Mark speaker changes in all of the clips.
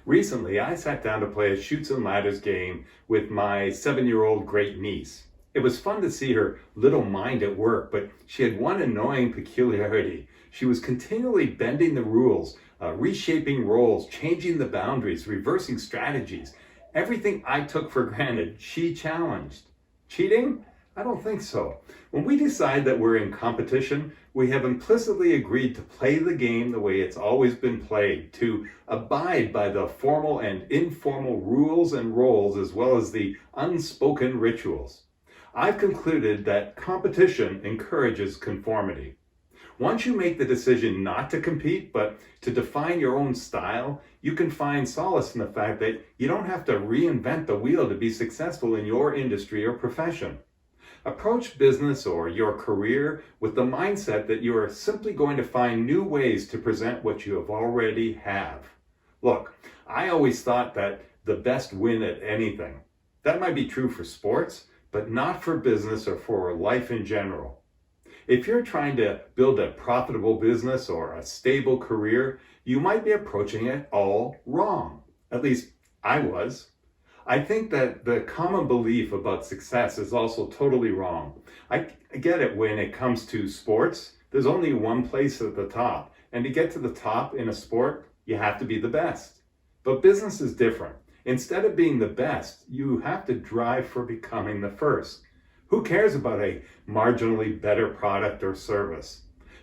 Speaker 1: Recently, I sat down to play a Chutes and Ladders game with my 7-year-old great niece. It was fun to see her little mind at work, but she had one annoying peculiarity. She was continually bending the rules, reshaping roles, changing the boundaries, reversing strategies. Everything I took for granted, she challenged. Cheating? I don't think so. When we decide that we're in competition, we have implicitly agreed to play the game the way it's always been played, to abide by the formal and informal rules and roles as well as the unspoken rituals. I've concluded that competition encourages conformity. Once you make the decision not to compete, but to define your own style, you can find solace in the fact that you don't have to reinvent the wheel to be successful in your industry or profession. Approach business or your career with the mindset that you are simply going to find new ways to present what you already have. Look, I always thought that the best win at anything. That might be true for sports, but not for business or for life in general. If you're trying to build a profitable business or a stable career, you might be approaching it all wrong. At least I was. I think that the common belief about success is also totally wrong. I get it when it comes to sports. There's only one place at the top. And to get to the top in a sport, you have to be the best. But business is different. Instead of being the best, you have to drive for becoming the first. Who cares about a marginally better product or service?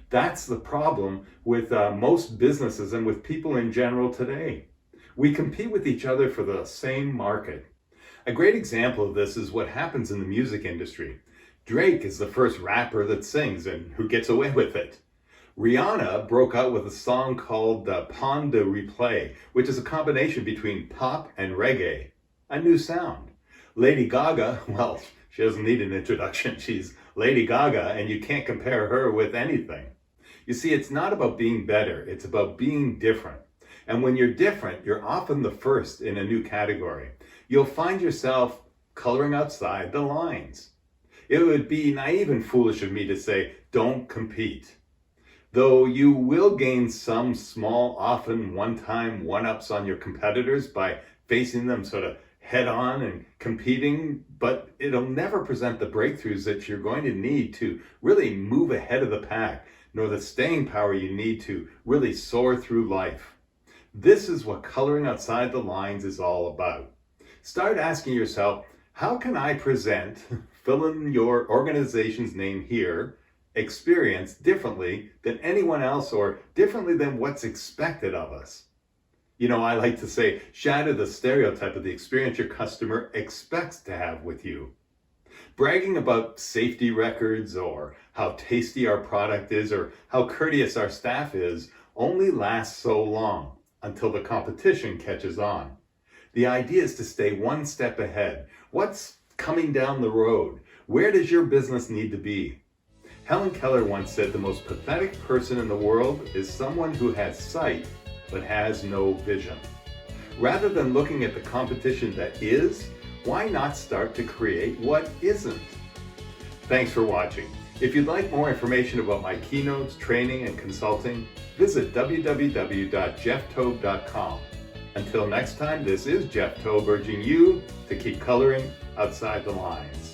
Speaker 1: That's the problem with most businesses and with people in general today. We compete with each other for the same market. A great example of this is what happens in the music industry. Drake is the first rapper that sings and who gets away with it. Rihanna broke out with a song called Pon de Replay, which is a combination between pop and reggae. A new sound. Lady Gaga, well, she doesn't need an introduction. She's Lady Gaga, and you can't compare her with anything. You see, it's not about being better. It's about being different. And when you're different, you're often the first in a new category. You'll find yourself coloring outside the lines. It would be naive and foolish of me to say, don't compete. Though you will gain some small, often one-time one-ups on your competitors by facing them sort of head-on and competing, but it'll never present the breakthroughs that you're going to need to really move ahead of the pack, nor the staying power you need to really soar through life. This is what coloring outside the lines is all about. Start asking yourself, how can I present, fill in your organization's name here, experience differently than anyone else or differently than what's expected of us? You know, I like to say, shatter the stereotype of the experience your customer expects to have with you. Bragging about safety records or how tasty our product is or how courteous our staff is only lasts so long until the competition catches on. The idea is to stay one step ahead. What's coming down the road? Where does your business need to be? Helen Keller once said the most pathetic person in the world is someone who has sight but has no vision. Rather than looking at the competition that is, why not start to create what isn't? Thanks for watching. If you'd like more information about my keynotes, training, and consulting, visit www.jefftobe.com. Until next time, this is Jeff Tobe urging you to keep coloring outside the lines.